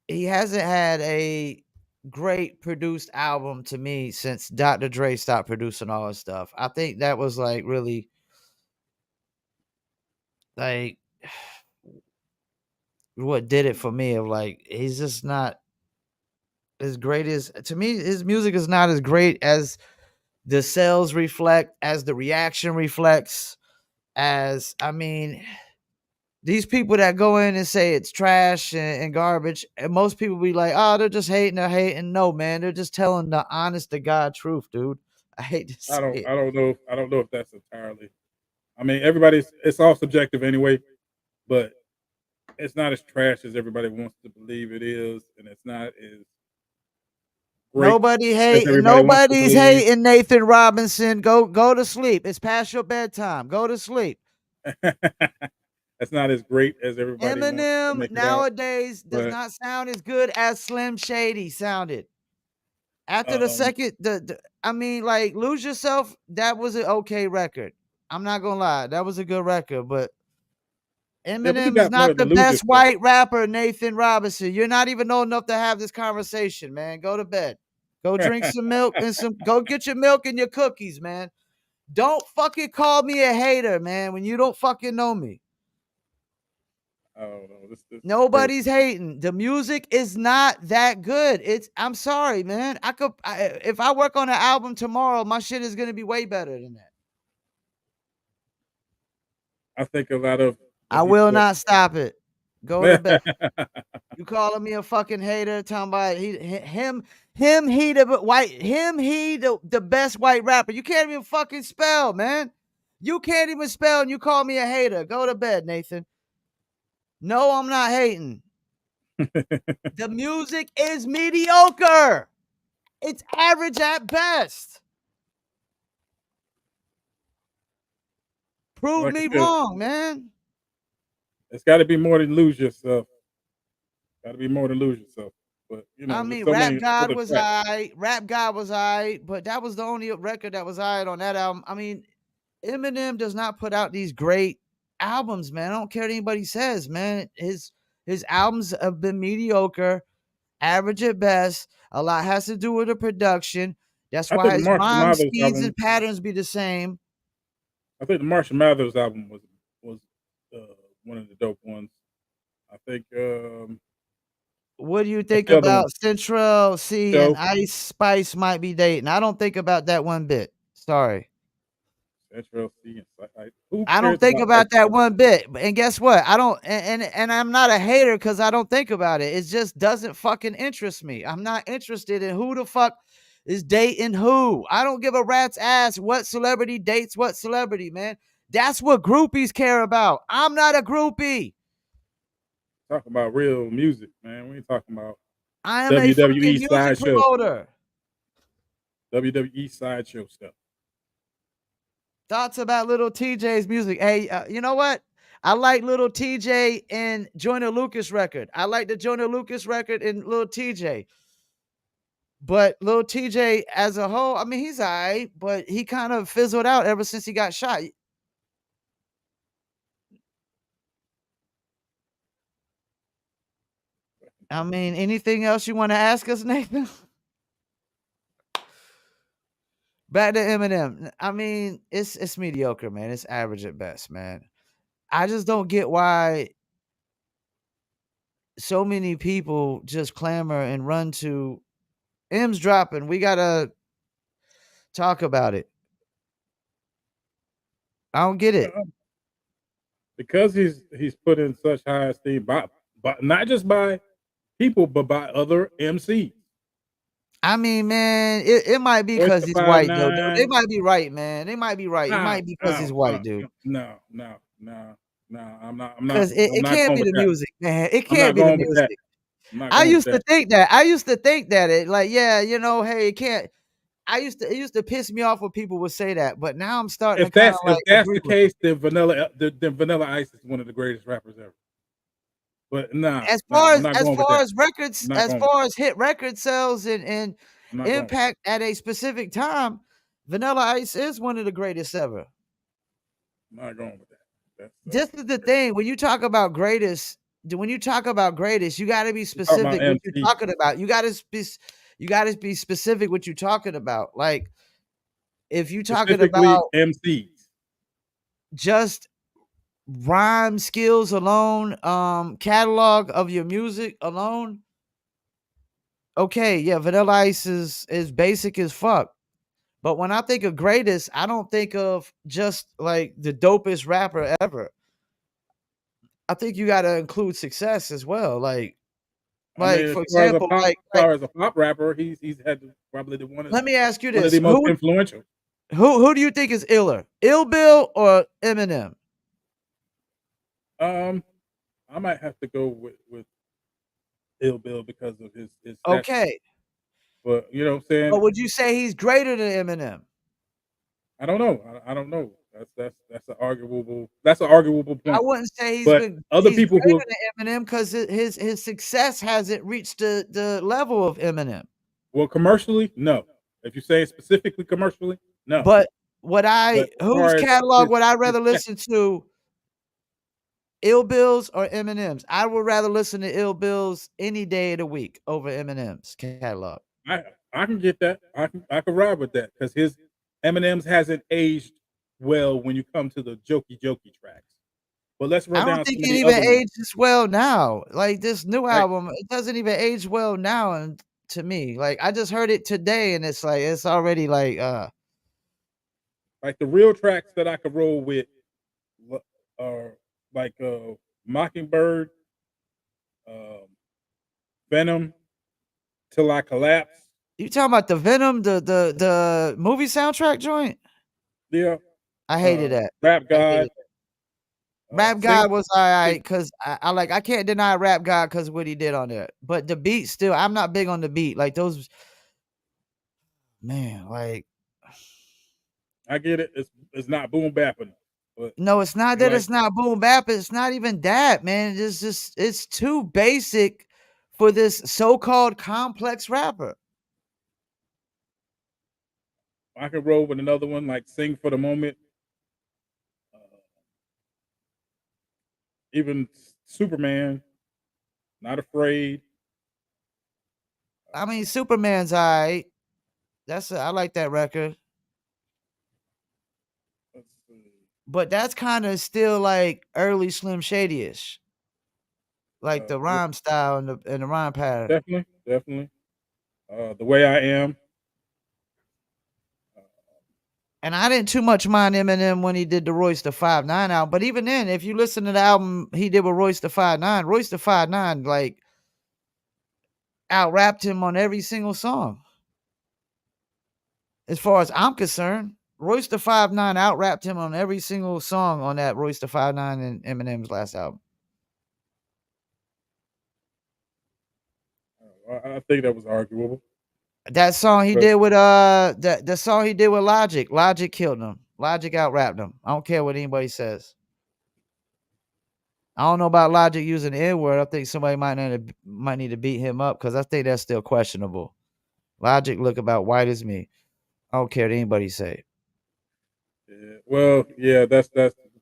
He hasn't had a great produced album to me since Dr. Dre stopped producing all his stuff. I think that was like really like what did it for me of like he's just not as great as to me his music is not as great as the sales reflect, as the reaction reflects, as I mean these people that go in and say it's trash and garbage, and most people be like, oh, they're just hating, they're hating. No, man, they're just telling the honest to God truth, dude. I hate to say it. I don't know if that's entirely. I mean, it's all subjective anyway, but it's not as trash as everybody wants to believe it is, and it's not as great as everybody wants to Nobody's believe. hating Nathan Robinson. Go to sleep. It's past your bedtime. Go to sleep. That's not as great as everybody wants to Eminem make it out. nowadays does But not sound as good as Slim Shady sounded. After the um, second, I mean, like Lose Yourself, that was an okay record. I'm not gonna lie, that was a good record, but Eminem is got more not the than Lucius, best though. white rapper, Nathan Robinson. You're not even old enough to have this conversation, man. Go to bed. Go drink some milk and go get your milk and your cookies, man. Don't fucking call me a hater, man, when you don't fucking know me. Oh no, this is Nobody's hating. The music is not that good. I'm sorry, man. If I work on an album tomorrow, my shit is gonna be way better than that. I think a lot of I will not stop it. Go to bed. what You calling me a fucking hater? Talking about the best white rapper. You can't even fucking spell, man. You can't even spell, and you call me a hater. Go to bed, Nathan. No, I'm not hating. The music is mediocre. It's average at best. Prove like I me said, wrong, man. it's got to be more than lose yourself. Got to be more than lose yourself. But I there's mean, so Rap many God other was tracks. alright. Rap God was alright, but that was the only record that was alright on that album. I mean, Eminem does not put out these great albums, man. I don't care what anybody says, man. His albums have been mediocre, average at best. A lot has to do with the production. That's I think why the his Marshall rhyme Mathers speeds album. and patterns be the same. I think the Marshall Mathers album was one of the dope ones. I think What do you what's think the other one? about Central C and Show Ice Spice might be dating? I don't think about that one bit. Sorry. Central C and who I don't cares think about that about that stuff? one bit. And guess what? I don't and I'm not a hater because I don't think about it. It just doesn't fucking interest me. I'm not interested in who the fuck is dating who. I don't give a rat's ass what celebrity dates what celebrity, man. That's what groupies care about. I'm not a groupie. Talking about real music, man. We ain't talking about I am a fucking WWE music sideshow, promoter. WWE sideshow stuff. Thoughts about Little TJ's music. Hey, you know what? I like Little TJ and Joyner Lucas record. I like the Joyner Lucas record and Little TJ. But Little TJ as a whole, I mean, he's all right, but he kind of fizzled out ever since he got shot. I mean, anything else you want to ask us, Nathan? Back to Eminem. I mean, it's mediocre, man. It's average at best, man. I just don't get why so many people just clamor and run to M's dropping. We gotta talk about it. I don't get it. Because he's put in such high esteem by not just by people but by other MCs. I mean, man, it might be Voice because to he's white, though. They 5'9". might be right, man. They might be right. It No, might be because no, he's no, white, dude. no, no, no, no. Because I'm it not can't going be with the that. music, man. It I'm can't not be the going with that. music. I'm not I going with used to that. think that. I used to think that it like, yeah, you know, hey, it can't. It used to piss me off when people would say that, but now I'm starting to kind of If like that's agree the with them. case, then Vanilla Ice is one of the greatest rappers ever. But nah, As nah, far I'm as not going with that. I'm not as going with far as hit record sales and I'm not going with impact at a specific time, Vanilla Ice is one of the greatest ever. I'm not going with that. This is the thing. When you talk about greatest, you got to be We're talking about specific what you're MC. talking about. You got to be specific what you're talking about. Like if you're talking Specifically about MCs. just rhyme skills alone, catalog of your music alone. Okay, yeah, Vanilla Ice is basic as fuck. But when I think of greatest, I don't think of just like the dopest rapper ever. I think you got to include success as well. I mean, For example, as far as a pop rapper, he's had probably let me ask you one of this: the most influential. who do you think is iller, Ill Bill or Eminem? I might have to go with Ill Bill because of his stature. Okay, But you know what I'm saying? but would you say he's greater than Eminem? I don't know. I don't know. That's an arguable I point. wouldn't say But other he's people who greater than Eminem because his success hasn't reached the level of Eminem. well commercially, no. If you say specifically commercially, no. But But as whose far as catalog would I his rather stature, listen to Ill Bills or Eminem's? I would rather listen to Ill Bills any day of the week over Eminem's catalog. I can get that. I can ride with that because his Eminem's hasn't aged well when you come to the jokey tracks. But let's run I don't down think some of it the even other ones. ages well now. Like this new Like album, it doesn't even age well now. And to me, like I just heard it today, and it's like it's already like the real tracks that I could roll with are like Mockingbird, um, Venom, Till I Collapse. you talking about the Venom, the movie soundtrack joint. Yeah, I hated that. Rap I hated God, it. Rap Sing. God was all right because I can't deny Rap God because what he did on there. But the beat still, I'm not big on the beat. Like those, man. Like I get it. It's not boom bapping, but no, it's not you that like it's not boom bap. It's not even that, man. It's just it's too basic for this so-called complex rapper. I could roll with another one like Sing for the Moment. Uh, even Superman, Not Afraid. I mean, Superman's all right. I like that record. Let's see. But that's kind of still like early Slim Shady-ish. Like the Yeah, rhyme style and the rhyme pattern. definitely. The Way I Am. Uh, And I didn't too much mind Eminem when he did the Royce the 5'9" album. But even then, if you listen to the album he did with Royce the 5'9", Royce the 5'9" like out rapped him on every single song. As far as I'm concerned, Royce the 5'9" out rapped him on every single song on that Royce the 5'9" and Eminem's last album. I think that was arguable. That song he But did with the song he did with Logic. Logic killed him. Logic out rapped him. I don't care what anybody says. I don't know about Logic using the N-word. I think somebody might need to beat him up because I think that's still questionable. Logic look about white as me. I don't care what anybody say. yeah, well, yeah, that's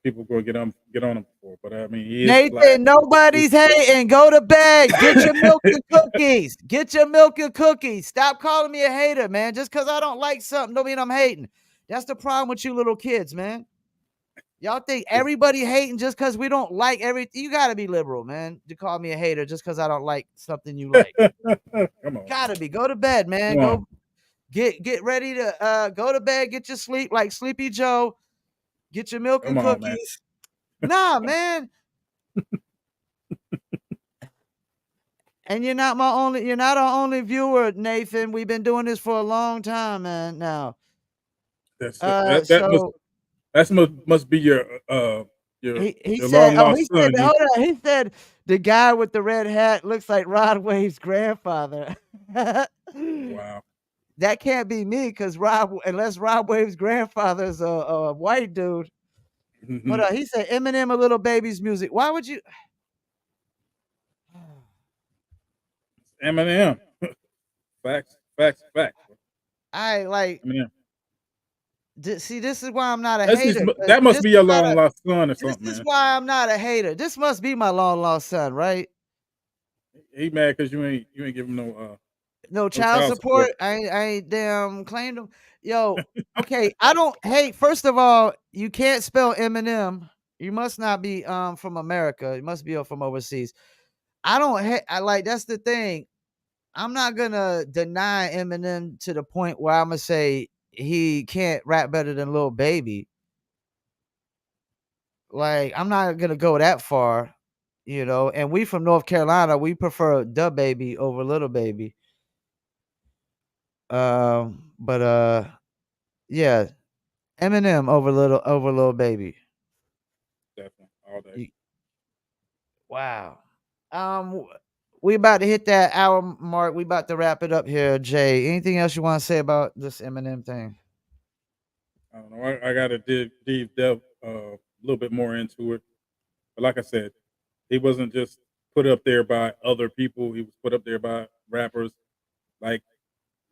people going to get on him for. But I mean, he is black. Nathan, nobody's hating. Go to bed. Get your milk and cookies. Get your milk and cookies. Stop calling me a hater, man. Just because I don't like something don't mean I'm hating. That's the problem with you little kids, man. Y'all think everybody hating just because we don't like everything. You gotta be liberal, man, to call me a hater just because I don't like something you like. Come on, Gotta be. Go to bed, man. come on. Go get ready to go to bed, get your sleep like Sleepy Joe. Get your milk Come and on, man. cookies. Nah, man. And you're not our only viewer, Nathan. We've been doing this for a long time, man. Now. That's Uh that so must be your he your said, long oh, lost he said, son. You hold on. He said the guy with the red hat looks like Rod Wave's grandfather. wow. That can't be me because unless Rod Wave's grandfather is a white dude. Hold on. He said Eminem a little baby's music. Why would you? Eminem. Facts. I like Eminem. see. This is why I'm not a hater. That must be your long lost son or This something, is man. why I'm not a hater. This must be my long lost son, right? He mad because you ain't give him No no child child support. support. I ain't damn claimed him. Yo, okay. I don't hate. First of all, you can't spell Eminem. You must not be from America. You must be from overseas. I don't hate. I like that's the thing. I'm not gonna deny Eminem to the point where I'm gonna say he can't rap better than Lil Baby. Like I'm not gonna go that far, you know. And we from North Carolina, we prefer Da Baby over Little Baby. But yeah, Eminem over Lil Baby. Definitely all day. Y- Wow. We about to hit that hour mark. We about to wrap it up here, Jay. Anything else you want to say about this Eminem thing? I don't know. I got to delve a little bit more into it. But like I said, he wasn't just put up there by other people. He was put up there by rappers like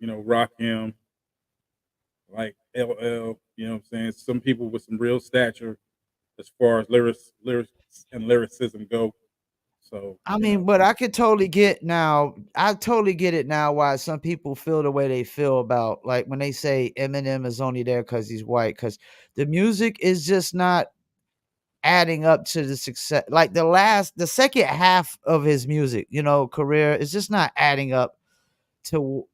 Rakim, like LL. You know what I'm saying? Some people with some real stature as far as lyrics and lyricism go. So I mean, but I could totally get now. I totally get it now why some people feel the way they feel about like when they say Eminem is only there because he's white, because the music is just not adding up to the success. Like the second half of his music, career is just not adding up to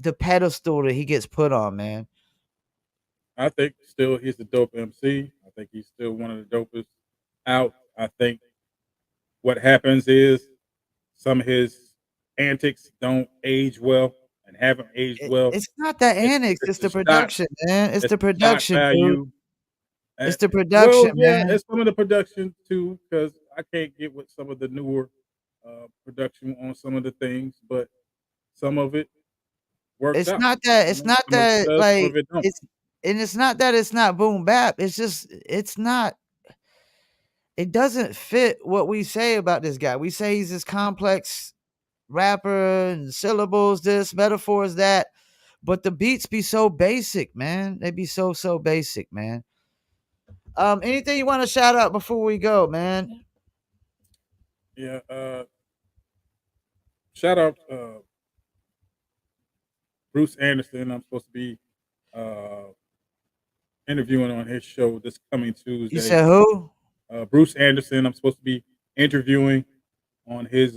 the pedestal that he gets put on, man. I think still he's a dope MC. I think he's still one of the dopest out. I think what happens is some of his antics don't age well and haven't aged well. It's not the annex, It's it's the the stock, production, man. It's it's the the stock production, dude. value. It's the Well, production, yeah, man. it's some of the production too, because I can't get with some of the newer production on some of the things, but some of it works It's out. not that You it's know, not some of it that does, some like of it don't. it's not that it's not boom bap. It's just it's not it doesn't fit what we say about this guy. We say he's this complex rapper and syllables, this, metaphors, that, but the beats be so basic, man. They be so basic, man. Anything you want to shout out before we go, man? Yeah. Shout out Bruce Anderson. I'm supposed to be uh, interviewing on his show this coming You Tuesday. said who? Bruce Anderson. I'm supposed to be interviewing on his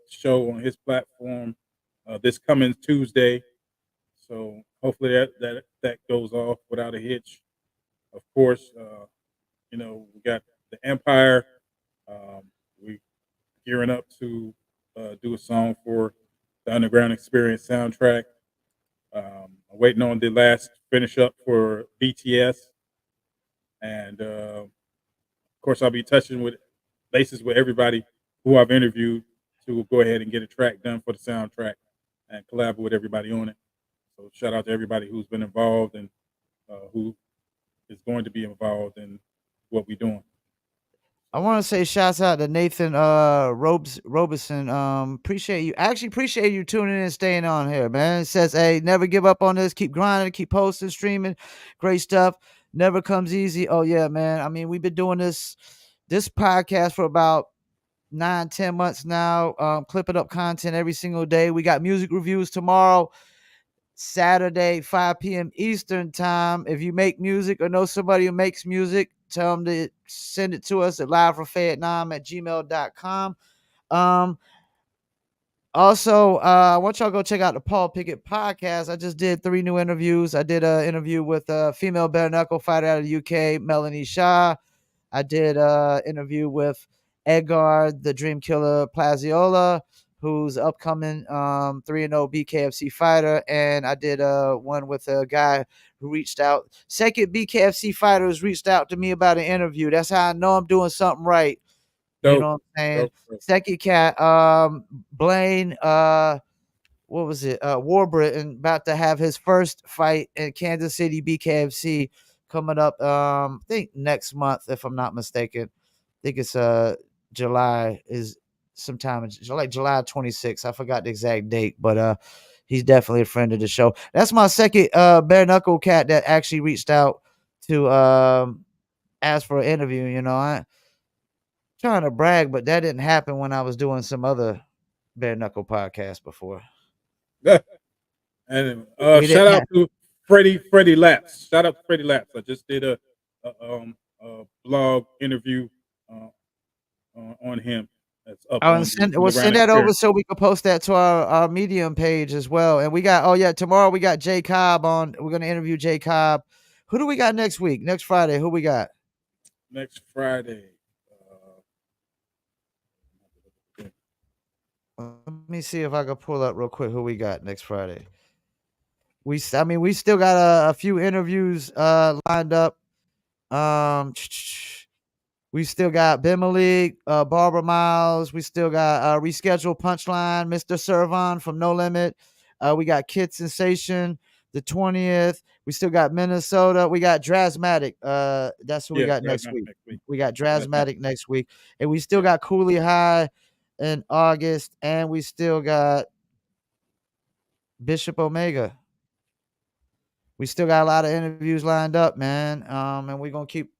show on his platform this coming Tuesday. So hopefully that goes off without a hitch. Of course, we got the Empire. We gearing up to do a song for the Underground Experience soundtrack. I'm waiting on the last finish up for BTS, and of course, I'll be touching with bases with everybody who I've interviewed to go ahead and get a track done for the soundtrack and collaborate with everybody on it. So shout out to everybody who's been involved and who is going to be involved in what we're doing. I want to say shouts out to Nathan Robeson. Appreciate you. I actually appreciate you tuning in and staying on here, man. It says, hey, never give up on this. Keep grinding, keep posting, streaming. Great stuff. Never comes easy. Oh, yeah, man. I mean, we've been doing this podcast for about 9-10 months now, clipping up content every single day. We got music reviews tomorrow, Saturday, 5 p.m. Eastern time. If you make music or know somebody who makes music, tell them to send it to us at livefromfayettenam@gmail.com. Also, I want y'all to go check out the Paul Pickett podcast. I just did 3 new interviews. I did an interview with a female bare knuckle fighter out of the UK, Melanie Shaw. I did an interview with Edgar, the Dream Killer Plaziola, who's upcoming 3-0 BKFC fighter. And I did one with a guy who reached out. Second BKFC fighter has reached out to me about an interview. That's how I know I'm doing something right. You Dope, know what I'm saying? dope. Second cat, Blaine, what was it? Warbritain about to have his first fight in Kansas City BKFC coming up. I think next month, if I'm not mistaken. I think it's July is sometime in July 26th. I forgot the exact date, but he's definitely a friend of the show. That's my second bare knuckle cat that actually reached out to ask for an interview. I trying to brag, but that didn't happen when I was doing some other bare knuckle podcast before. And We shout didn't out have. to Freddie Laps. Shout out to Freddie Laps. I just did a blog interview on him. That's up Oh, and on the we'll Underground send that over Experience. so we can post that to our Medium page as well. And we got tomorrow we got Jay Cobb on. We're gonna interview Jay Cobb. Who do we got next week? Next Friday, who we got? Next Friday. Let me see if I can pull up real quick who we got next Friday. We still got a few interviews lined up. We still got Bimalik, Barbara Miles. We still got rescheduled Punchline, Mr. Servon from No Limit. We got Kid Sensation, the 20th. We still got Minnesota. We got Drasmatic. That's who we Yeah, got Brad next Matt week. next week. We got Brad Matt. Drasmatic next week. And we still Yeah. got Cooley High in August. And we still got Bishop Omega. We still got a lot of interviews lined up, man. And we're going to keep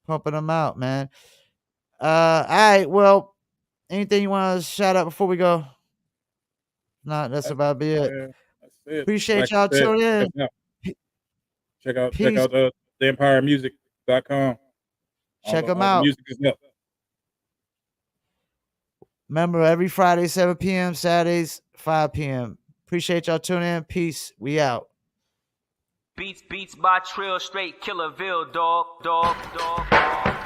pumping them out, man. All right. Well, anything you want to shout out before we go? No, that's about be it. That's it. Appreciate Like y'all I said, tuning in. check out Peace. theempiremusic.com. Check them all the out. music is up. Remember, every Friday, 7 p.m., Saturdays, 5 p.m. Appreciate y'all tuning in. Peace. We out. Beats by Trill, straight Killerville, dog.